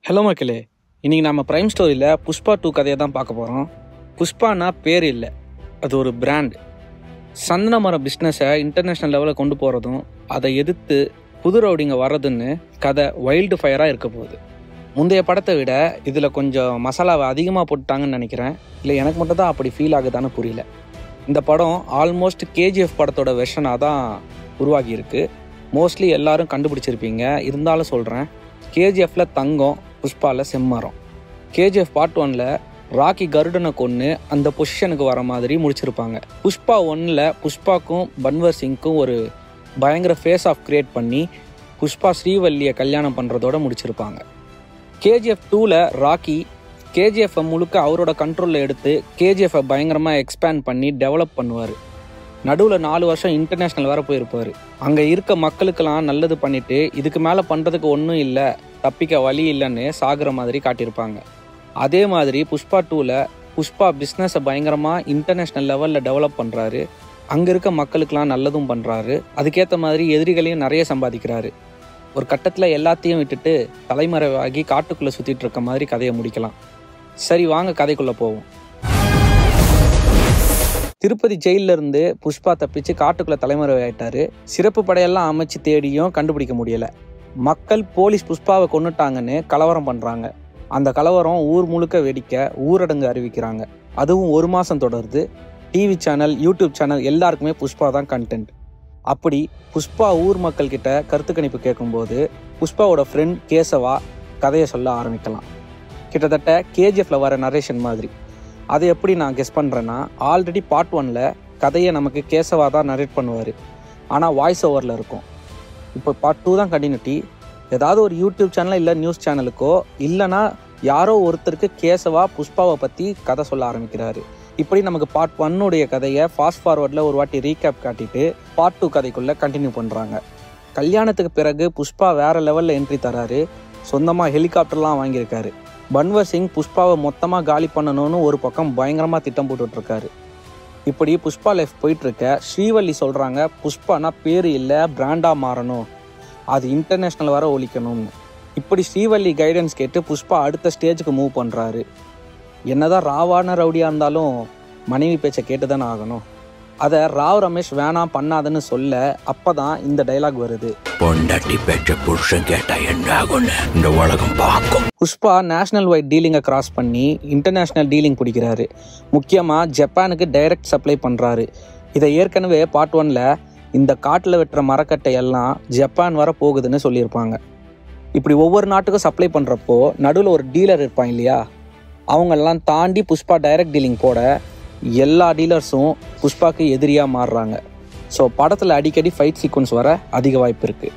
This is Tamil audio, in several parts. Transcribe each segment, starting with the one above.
ஹலோ மக்களே, இன்றைக்கி நம்ம ப்ரைம் ஸ்டோரியில் புஷ்பா 2 கதையை தான் பார்க்க போகிறோம். புஷ்பானா பேர் இல்லை, அது ஒரு பிராண்ட். சந்தன மரம் பிஸ்னஸை இன்டர்நேஷ்னல் லெவலில் கொண்டு போகிறதும் அதை எதிர்த்து புது ரவுடிங்க வர்றதுன்னு கதை வைல்டு ஃபயராக இருக்க போகுது. முந்தைய படத்தை விட இதில் கொஞ்சம் மசாலாவை அதிகமாக போட்டுட்டாங்கன்னு நினைக்கிறேன். இல்லை எனக்கு மட்டும் தான் அப்படி ஃபீல் ஆகுதான்னு புரியல. இந்த படம் ஆல்மோஸ்ட் KGF படத்தோட வெர்ஷனாக தான் உருவாகியிருக்கு. மோஸ்ட்லி எல்லாரும் கண்டுபிடிச்சிருப்பீங்க. இருந்தாலும் சொல்கிறேன், KGFல தங்கம், புஷ்பாவில் செம்மரம். KGF பார்ட் 1ல் ராக்கி கருடனை கொன்று அந்த பொசிஷனுக்கு வர மாதிரி முடிச்சிருப்பாங்க. புஷ்பா 1ல் புஷ்பாக்கும் பன்வர் சிங்க்கும் ஒரு பயங்கர ஃபேஸ் ஆஃப் கிரியேட் பண்ணி புஷ்பா ஸ்ரீவல்லியை கல்யாணம் பண்ணுறதோட முடிச்சிருப்பாங்க. KGF 2ல் ராக்கி KGF முழுக்க அவரோட கண்ட்ரோலில் எடுத்து KGF பயங்கரமாக எக்ஸ்பேண்ட் பண்ணி டெவலப் பண்ணுவார். நடுவில் 4 வருஷம் இன்டர்நேஷ்னல் வேறு போயிருப்பார். அங்கே இருக்க மக்களுக்கெல்லாம் நல்லது பண்ணிவிட்டு இதுக்கு மேலே பண்ணுறதுக்கு ஒன்றும் இல்லை, தப்பிக்க வழி இல்லைன்னு சாகிற மாதிரி காட்டியிருப்பாங்க. அதே மாதிரி புஷ்பா 2ல் புஷ்பா பிஸ்னஸை பயங்கரமாக இன்டர்நேஷ்னல் லெவலில் டெவலப் பண்ணுறாரு. அங்கே இருக்க மக்களுக்கெல்லாம் நல்லதும் பண்ணுறாரு. அதுக்கேற்ற மாதிரி எதிரிகளையும் நிறைய சம்பாதிக்கிறாரு. ஒரு கட்டத்தில் எல்லாத்தையும் விட்டுட்டு தலைமறைவாகி காட்டுக்குள்ளே சுற்றிட்டு இருக்க மாதிரி கதையை முடிக்கலாம். சரி, வாங்க கதைக்குள்ளே போவோம். திருப்பதி ஜெயிலிருந்து புஷ்பா தப்பிச்சு காட்டுக்குள்ளே தலைமறைவாயிட்டாரு. சிறப்பு படையெல்லாம் அமைச்சு தேடியும் கண்டுபிடிக்க முடியலை. மக்கள் போலீஸ் புஷ்பாவை கொன்னுட்டாங்கன்னு கலவரம் பண்ணுறாங்க. அந்த கலவரம் ஊர் முழுக்க வெடிக்க ஊரடங்கு அறிவிக்கிறாங்க. அதுவும் 1 மாதம் தொடருது. டிவி சேனல், யூடியூப் சேனல் எல்லாருக்குமே புஷ்பா தான் கண்டென்ட். அப்படி புஷ்பா ஊர் மக்கள்கிட்ட கருத்து கணிப்பு கேட்கும்போது புஷ்பாவோட ஃப்ரெண்ட் கேசவா கதையை சொல்ல ஆரம்பிக்கலாம். கிட்டத்தட்ட KGFல வர நரேஷன் மாதிரி. அதை எப்படி நான் கெஸ் பண்ணுறேன்னா, ஆல்ரெடி பார்ட் 1ல் கதையை நமக்கு கேசவா தான் நரேட் பண்ணுவார். ஆனால் வாய்ஸ் ஓவரில் இருக்கும். இப்போ பார்ட் 2 தான் கண்டினியூட்டி. ஏதாவது ஒரு யூடியூப் சேனல் இல்லை நியூஸ் சேனலுக்கோ இல்லைனா யாரோ ஒருத்தருக்கு கேசவா புஷ்பாவை பற்றி கதை சொல்ல ஆரம்பிக்கிறாரு. இப்படி நமக்கு பார்ட் 1 கதையை ஃபாஸ்ட் ஃபார்வர்டில் ஒரு வாட்டி ரீகேப் காட்டிட்டு பார்ட் 2 கதைக்குள்ளே கண்டினியூ பண்ணுறாங்க. கல்யாணத்துக்கு பிறகு புஷ்பா வேறு லெவலில் என்ட்ரி தராரு. சொந்தமாக ஹெலிகாப்டர்லாம் வாங்கியிருக்காரு. பன்வர் சிங் புஷ்பாவை மொத்தமாக காலி பண்ணணும்னு ஒரு பக்கம் பயங்கரமாக திட்டம் போட்டுட்ருக்காரு. இப்படி புஷ்பா லைஃப் போயிட்டுருக்க ஸ்ரீவல்லி சொல்கிறாங்க, புஷ்பானா பேர் இல்லை, பிராண்டாக மாறணும், அது இன்டர்நேஷ்னல் வர ஒழிக்கணும்னு. இப்படி ஸ்ரீவல்லி கைடன்ஸ் கேட்டு புஷ்பா அடுத்த ஸ்டேஜுக்கு மூவ் பண்ணுறாரு. என்னதான் ராவான ரவுடியாக இருந்தாலும் மனைவி பேச்சை கேட்டு தானே ஆகணும். அதை ராவ் ரமேஷ் வேணாம் பண்ணாதுன்னு சொல்ல அப்போ தான் இந்த டைலாக் வருது, பொண்டாட்டி பேச்ச புருஷன் கேட்டா என்ன ஆகும்னு இந்த உலகம் பார்க்கும். புஷ்பா நேஷனல் வைட் டீலிங்கை கிராஸ் பண்ணி இன்டர்நேஷ்னல் டீலிங் பிடிக்கிறாரு. முக்கியமாக ஜப்பானுக்கு டைரக்ட் சப்ளை பண்ணுறாரு. இதை ஏற்கனவே பார்ட் 1ல் இந்த காட்டில் வெட்டுற மரக்கட்டை எல்லாம் ஜப்பான் வர போகுதுன்னு சொல்லியிருப்பாங்க. இப்படி ஒவ்வொரு நாட்டுக்கும் சப்ளை பண்ணுறப்போ நடுவில் ஒரு டீலர் இருப்பாங்க இல்லையா, அவங்களெல்லாம் தாண்டி புஷ்பா டைரக்ட் டீலிங் போட எல்லா டீலர்ஸும் புஷ்பாவுக்கு எதிரியாக மாறுறாங்க. ஸோ படத்தில் அடிக்கடி ஃபைட் சீக்வன்ஸ் வர அதிக வாய்ப்பு இருக்குது.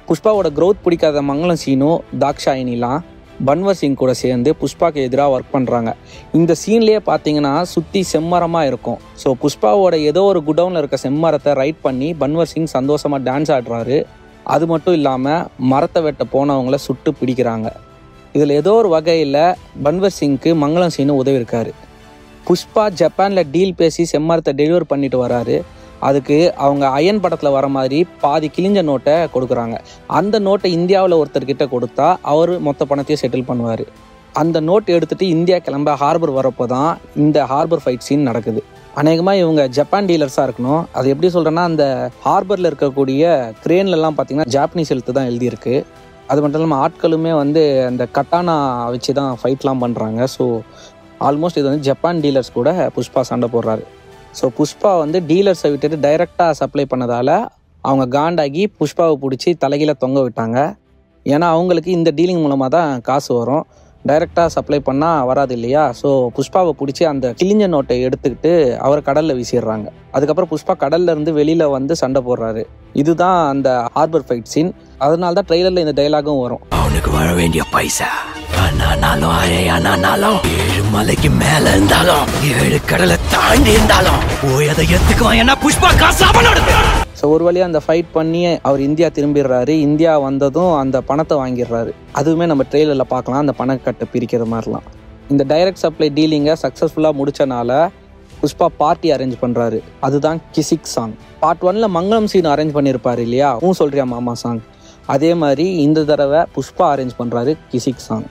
புஷ்பாவோட க்ரோத் பிடிக்காத மங்களம் சீனும் தாக்ஷாயினிலாம் பன்வர் சிங் கூட சேர்ந்து புஷ்பாவுக்கு எதிராக ஒர்க் பண்ணுறாங்க. இந்த சீன்லேயே பார்த்தீங்கன்னா சுற்றி செம்மரமாக இருக்கும். ஸோ புஷ்பாவோட ஏதோ ஒரு குடவுனில் இருக்க செம்மரத்தை ரைட் பண்ணி பன்வர் சிங் சந்தோஷமாக டான்ஸ் ஆடுறாரு. அது மட்டும் இல்லாமல் மரத்தை வெட்ட போனவங்கள சுட்டு பிடிக்கிறாங்க. இதில் ஏதோ ஒரு வகையில் பன்வர் சிங்க்கு மங்களம் சீனு உதவி இருக்காரு. புஷ்பா ஜப்பானில் டீல் பேசி செம்மரத்தை டெலிவர் பண்ணிட்டு வராரு. அதுக்கு அவங்க அயன் படத்தில் வர மாதிரி பாதி கிழிஞ்ச நோட்டை கொடுக்குறாங்க. அந்த நோட்டை இந்தியாவில் ஒருத்தர்கிட்ட கொடுத்தா அவர் மொத்த பணத்தையும் செட்டில் பண்ணுவார். அந்த நோட் எடுத்துகிட்டு இந்தியா கிளம்ப ஹார்பர் வரப்போ தான் இந்த ஹார்பர் ஃபைட் சீன் நடக்குது. அநேகமாக இவங்க ஜப்பான் டீலர்ஸாக இருக்கணும். அது எப்படி சொல்கிறேன்னா, அந்த ஹார்பரில் இருக்கக்கூடிய கிரேன்லலாம் பார்த்தீங்கன்னா ஜாப்பனீஸ் எழுத்து தான் எழுதியிருக்கு. அது மட்டும் இல்லாமல் ஆட்களுமே அந்த கட்டானா வச்சு தான் ஃபைட்லாம் பண்ணுறாங்க. ஸோ ஆல்மோஸ்ட் இது ஜப்பான் டீலர்ஸ் கூட புஷ்பா சண்டை போடுறாரு. ஸோ புஷ்பா டீலர்ஸை விட்டுட்டு டைரெக்டாக சப்ளை பண்ணதால் அவங்க காண்டாகி புஷ்பாவை பிடிச்சி தலைகீழ தொங்க விட்டாங்க. ஏன்னா அவங்களுக்கு இந்த டீலிங் மூலமாக தான் காசு வரும், டைரெக்டாக சப்ளை பண்ணால் வராது இல்லையா. ஸோ புஷ்பாவை பிடிச்சி அந்த கிழிஞ்ச நோட்டை எடுத்துக்கிட்டு அவரை கடலில் வீசிடுறாங்க. அதுக்கப்புறம் புஷ்பா கடல்லேருந்து வெளியில் சண்டை போடுறாரு. இதுதான் அந்த ஹார்பர் ஃபைட் சீன். அதனால தான் ட்ரெய்லரில் இந்த டைலாகும் வரும், அவனுக்கு வர வேண்டிய பைசா ஆனாலும் 7 மலைக்கு மேல இருந்தாலும் 7 கடலை தாண்டி இருந்தாலும் போய் அதை எடுத்துக்குவான். ஏன்னா புஷ்பா காசு அவனோட. ஸோ ஒரு வழியாக அந்த ஃபைட் பண்ணி அவர் இந்தியா திரும்பிடுறாரு. இந்தியா வந்ததும் அந்த பணத்தை வாங்கிடுறாரு. அதுவுமே நம்ம ட்ரெய்லரில் பார்க்கலாம், அந்த பணக்கட்டை பிரிக்கிற மாதிரிலாம். இந்த டைரக்ட் சப்ளை டீலிங்கை சக்ஸஸ்ஃபுல்லாக முடிச்சனால புஷ்பா பார்ட்டி அரேஞ்ச் பண்ணுறாரு. அதுதான் கிசிக் சாங். பார்ட் 1ல் மங்களம் சீன் அரேஞ்ச் பண்ணியிருப்பாரு இல்லையா, சொல்றியா மாமா சாங். அதே மாதிரி இந்த தடவை புஷ்பா அரேஞ்ச் பண்ணுறாரு கிசிக் சாங்.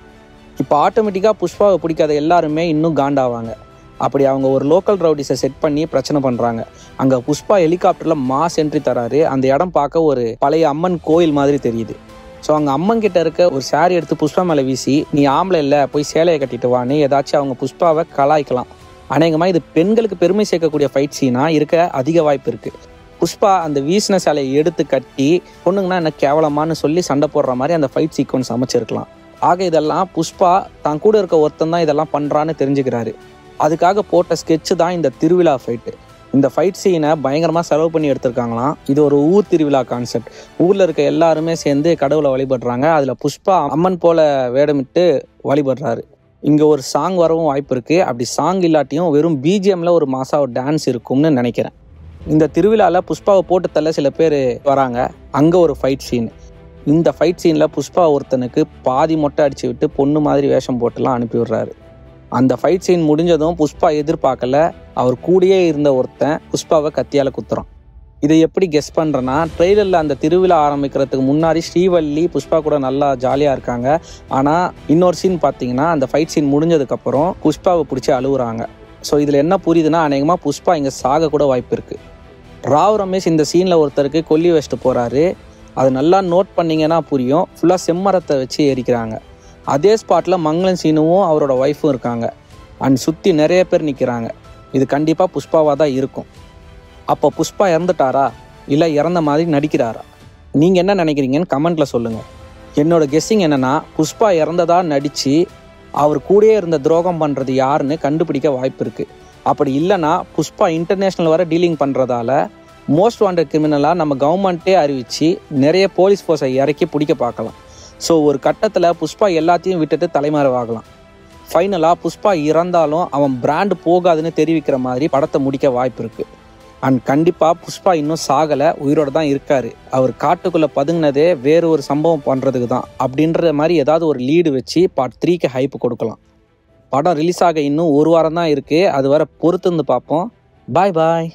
இப்போ ஆட்டோமேட்டிக்காக புஷ்பாவை பிடிக்காத எல்லாருமே இன்னும் காண்டாவாங்க. அப்படி அவங்க ஒரு லோக்கல் ரவுடிஸை செட் பண்ணி பிரச்சனை பண்ணுறாங்க. அங்கே புஷ்பா ஹெலிகாப்டரில் மாஸ் என்ட்ரி தராரு. அந்த இடம் பார்க்க ஒரு பழைய அம்மன் கோயில் மாதிரி தெரியுது. ஸோ அங்கே அம்மன் கிட்ட இருக்க ஒரு சாரி எடுத்து புஷ்பா மேலே வீசி, நீ ஆம்பளை இல்லை போய் சேலையை கட்டிட்டு வான்னு ஏதாச்சும் அவங்க புஷ்பாவை கலாய்க்கலாம். அநேகமாக இது பெண்களுக்கு பெருமை சேர்க்கக்கூடிய ஃபைட் சீனாக இருக்க அதிக வாய்ப்பு இருக்குது. புஷ்பா அந்த வீசின சேலையை எடுத்து கட்டி பொண்ணுங்கன்னா என்ன கேவலமானு சொல்லி சண்டை போடுற மாதிரி அந்த ஃபைட் சீக்வன்ஸ் அமைச்சிருக்கலாம். ஆக இதெல்லாம் புஷ்பா தான் கூட இருக்க ஒருத்தன் தான் இதெல்லாம் பண்ணுறான்னு தெரிஞ்சுக்கிறாரு. அதுக்காக போட்ட ஸ்கெட்சு தான் இந்த திருவிழா ஃபைட்டு. இந்த ஃபைட் சீனை பயங்கரமாக செலவு பண்ணி எடுத்திருக்காங்களாம். இது ஒரு ஊர் திருவிழா கான்செப்ட். ஊரில் இருக்க எல்லாருமே சேர்ந்து கடவுளை வழிபடுறாங்க. அதில் புஷ்பா அம்மன் போல வேடமிட்டு வழிபடுறாரு. இங்கே ஒரு சாங் வரவும் வாய்ப்பு இருக்குது. அப்படி சாங் இல்லாட்டியும் வெறும் பிஜிஎம்ல ஒரு மாசா ஒரு டான்ஸ் இருக்கும்னு நினைக்கிறேன். இந்த திருவிழாவில் புஷ்பாவை போட்டு தள்ள சில பேர் வராங்க. அங்கே ஒரு ஃபைட் சீன். இந்த ஃபைட் சீனில் புஷ்பா ஒருத்தனுக்கு பாதி மொட்டை அடிச்சு விட்டு பொண்ணு மாதிரி வேஷம் போட்டுலாம் அனுப்பி விடுறாரு. அந்த ஃபைட் சீன் முடிஞ்சதும் புஷ்பா எதிர்பார்க்கல, அவர் கூடயே இருந்த ஒருத்தன் புஷ்பாவை கத்தியால் குத்துறான். இதை எப்படி கெஸ் பண்ணுறேன்னா, ட்ரெய்லரில் அந்த திருவிழா ஆரம்பிக்கிறதுக்கு முன்னாடி ஸ்ரீவள்ளி புஷ்பா கூட நல்லா ஜாலியாக இருக்காங்க. ஆனால் இன்னொரு சீன் பார்த்தீங்கன்னா, அந்த ஃபைட் சீன் முடிஞ்சதுக்கப்புறம் புஷ்பாவை பிடிச்சி அழுகுறாங்க. ஸோ இதில் என்ன புரியுதுன்னா, அநேகமாக புஷ்பா இங்கே சாக கூட வாய்ப்பு இருக்குது. ராவ் ரமேஷ் இந்த சீனில் ஒருத்தருக்கு கொல்லி வச்சுட்டு போகிறாரு. அதை நல்லா நோட் பண்ணிங்கன்னா புரியும். ஃபுல்லாக செம்மரத்தை வச்சு எரிக்கிறாங்க. அதே ஸ்பாட்டில் மங்களன் சீனுவும் அவரோட ஒய்ஃபும் இருக்காங்க. அண்ட் சுற்றி நிறைய பேர் நிற்கிறாங்க. இது கண்டிப்பாக புஷ்பாவாக தான் இருக்கும். அப்போ புஷ்பா இறந்துட்டாரா இல்லை இறந்த மாதிரி நடிக்கிறாரா? நீங்கள் என்ன நினைக்கிறீங்கன்னு கமெண்ட்டில் சொல்லுங்கள். என்னோட கெஸ்ஸிங் என்னென்னா, புஷ்பா இறந்ததா நடித்து அவர் கூடயே இருந்த துரோகம் பண்ணுறது யாருன்னு கண்டுபிடிக்க வாய்ப்பு இருக்குது. அப்படி இல்லைன்னா புஷ்பா இன்டர்நேஷ்னல் வர டீலிங் பண்ணுறதால மோஸ்ட் வாண்டட் கிரிமினலாக நம்ம கவர்மெண்ட்டே அறிவித்து நிறைய போலீஸ் ஃபோர்ஸை இறக்கி பிடிக்க பார்க்கலாம். ஸோ ஒரு கட்டத்தில் புஷ்பா எல்லாத்தையும் விட்டுட்டு தலைமறைவாகலாம். ஃபைனலாக புஷ்பா இறந்தாலும் அவன் பிராண்டு போகாதுன்னு தெரிவிக்கிற மாதிரி படத்தை முடிக்க வாய்ப்பு இருக்குது. அண்ட் கண்டிப்பாக புஷ்பா இன்னும் சாகலை, உயிரோடு தான் இருக்கார். அவர் காட்டுக்குள்ளே பதுங்கினதே வேறு ஒரு சம்பவம் பண்ணுறதுக்கு தான் அப்படின்ற மாதிரி ஏதாவது ஒரு லீடு வச்சு பார்ட் 3க்கு ஹைப்பு கொடுக்கலாம். படம் ரிலீஸ் ஆக இன்னும் ஒரு வாரம் தான் இருக்குது. அது வரை பொறுத்து இருந்து பார்ப்போம். பாய் பாய்.